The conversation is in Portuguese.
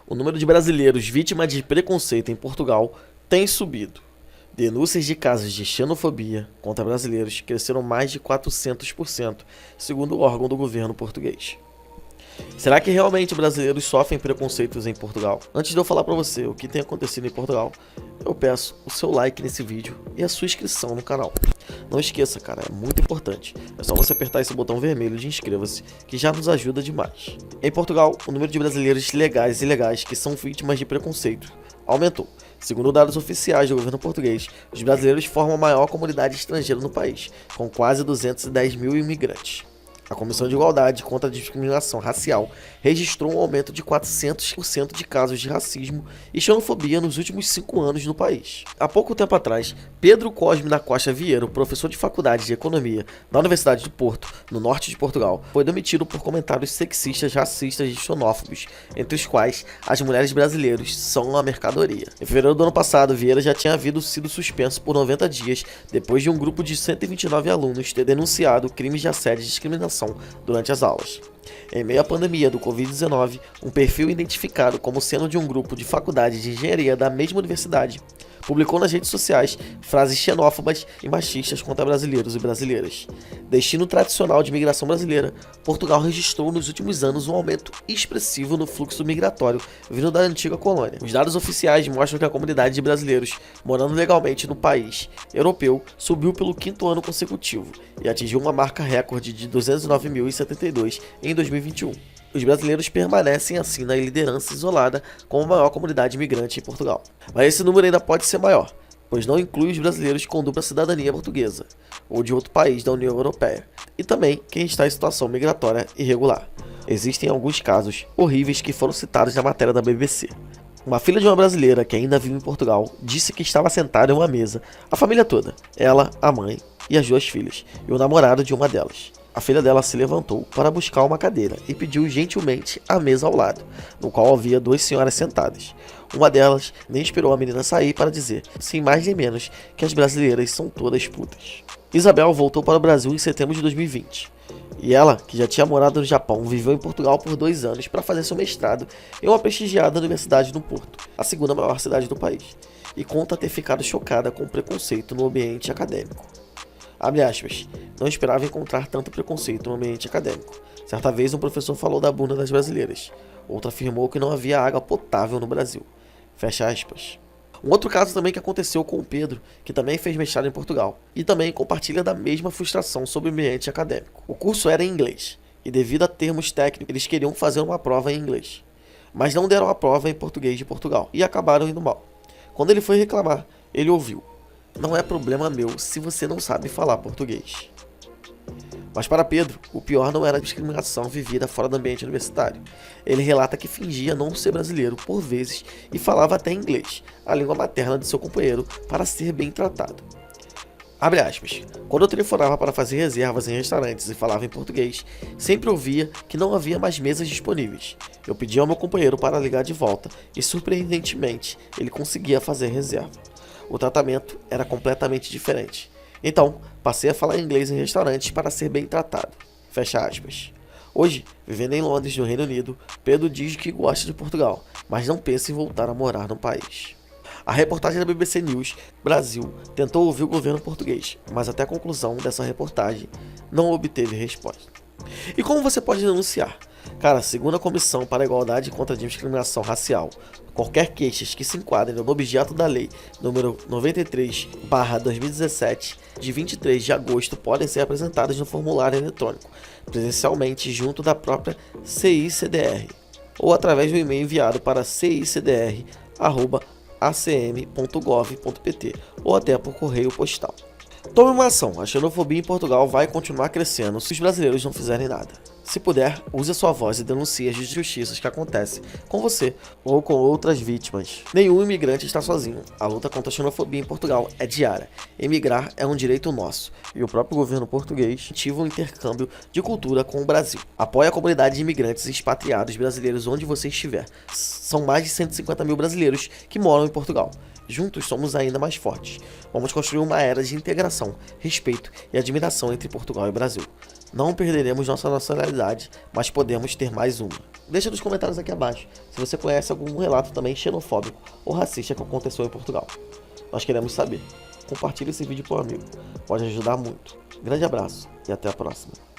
O número de brasileiros vítimas de preconceito em Portugal tem subido. Denúncias de casos de xenofobia contra brasileiros cresceram mais de 400%, segundo o órgão do governo português. Será que realmente brasileiros sofrem preconceitos em Portugal? Antes de eu falar para você o que tem acontecido em Portugal, eu peço o seu like nesse vídeo e a sua inscrição no canal. Não esqueça, cara, é muito importante. É só você apertar esse botão vermelho de inscreva-se, que já nos ajuda demais. Em Portugal, o número de brasileiros legais e ilegais que são vítimas de preconceito aumentou. Segundo dados oficiais do governo português, os brasileiros formam a maior comunidade estrangeira no país, com quase 210 mil imigrantes. A Comissão de Igualdade contra a Discriminação Racial registrou um aumento de 400% de casos de racismo e xenofobia nos últimos 5 anos no país. Há pouco tempo atrás, Pedro Cosme da Costa Vieira, professor de Faculdade de Economia da Universidade do Porto, no norte de Portugal, foi demitido por comentários sexistas, racistas e xenófobos, entre os quais as mulheres brasileiras são uma mercadoria. Em fevereiro do ano passado, Vieira já tinha sido suspenso por 90 dias depois de um grupo de 129 alunos ter denunciado crimes de assédio e discriminação durante as aulas. Em meio à pandemia do Covid-19, um perfil identificado como sendo de um grupo de faculdade de engenharia da mesma universidade publicou nas redes sociais frases xenófobas e machistas contra brasileiros e brasileiras. Destino tradicional de imigração brasileira, Portugal registrou nos últimos anos um aumento expressivo no fluxo migratório vindo da antiga colônia. Os dados oficiais mostram que a comunidade de brasileiros morando legalmente no país europeu subiu pelo 5º ano consecutivo e atingiu uma marca recorde de 209.072 em 2021. Os brasileiros permanecem assim na liderança isolada como a maior comunidade imigrante em Portugal. Mas esse número ainda pode ser maior, pois não inclui os brasileiros com dupla cidadania portuguesa ou de outro país da União Europeia, e também quem está em situação migratória irregular. Existem alguns casos horríveis que foram citados na matéria da BBC. Uma filha de uma brasileira que ainda vive em Portugal disse que estava sentada em uma mesa, a família toda, ela, a mãe e as 2 filhas, e o namorado de uma delas. A filha dela se levantou para buscar uma cadeira e pediu gentilmente a mesa ao lado, no qual havia 2 senhoras sentadas. Uma delas nem esperou a menina sair para dizer, sem mais nem menos, que as brasileiras são todas putas. Isabel voltou para o Brasil em setembro de 2020. E ela, que já tinha morado no Japão, viveu em Portugal por 2 anos para fazer seu mestrado em uma prestigiada universidade no Porto, a segunda maior cidade do país, e conta ter ficado chocada com o preconceito no ambiente acadêmico. Abre aspas, não esperava encontrar tanto preconceito no ambiente acadêmico. Certa vez um professor falou da bunda das brasileiras, outro afirmou que não havia água potável no Brasil. Fecha aspas. Um outro caso também que aconteceu com o Pedro, que também fez mestrado em Portugal, e também compartilha da mesma frustração sobre o ambiente acadêmico. O curso era em inglês, e devido a termos técnicos, eles queriam fazer uma prova em inglês, mas não deram a prova em português de Portugal, e acabaram indo mal. Quando ele foi reclamar, ele ouviu: não é problema meu se você não sabe falar português. Mas para Pedro, o pior não era a discriminação vivida fora do ambiente universitário. Ele relata que fingia não ser brasileiro por vezes e falava até inglês, a língua materna de seu companheiro, para ser bem tratado. Abre aspas. Quando eu telefonava para fazer reservas em restaurantes e falava em português, sempre ouvia que não havia mais mesas disponíveis. Eu pedia ao meu companheiro para ligar de volta e, surpreendentemente, ele conseguia fazer reserva. O tratamento era completamente diferente. Então, passei a falar inglês em restaurantes para ser bem tratado. Fecha aspas. Hoje, vivendo em Londres, no Reino Unido, Pedro diz que gosta de Portugal, mas não pensa em voltar a morar no país. A reportagem da BBC News Brasil tentou ouvir o governo português, mas até a conclusão dessa reportagem não obteve resposta. E como você pode denunciar? Cara, segundo a Comissão para a Igualdade contra a Discriminação Racial, qualquer queixas que se enquadrem no objeto da Lei nº 93/2017, de 23 de agosto, podem ser apresentadas no formulário eletrônico, presencialmente junto da própria CICDR, ou através do e-mail enviado para cicdr@acm.gov.pt, ou até por correio postal. Tome uma ação, a xenofobia em Portugal vai continuar crescendo se os brasileiros não fizerem nada. Se puder, use a sua voz e denuncie as injustiças que acontecem com você ou com outras vítimas. Nenhum imigrante está sozinho. A luta contra a xenofobia em Portugal é diária. Emigrar é um direito nosso e o próprio governo português ativa um intercâmbio de cultura com o Brasil. Apoie a comunidade de imigrantes e expatriados brasileiros onde você estiver. São mais de 150 mil brasileiros que moram em Portugal. Juntos somos ainda mais fortes. Vamos construir uma era de integração, respeito e admiração entre Portugal e Brasil. Não perderemos nossa nacionalidade, mas podemos ter mais uma. Deixa nos comentários aqui abaixo se você conhece algum relato também xenofóbico ou racista que aconteceu em Portugal. Nós queremos saber. Compartilhe esse vídeo com um amigo, pode ajudar muito. Grande abraço e até a próxima.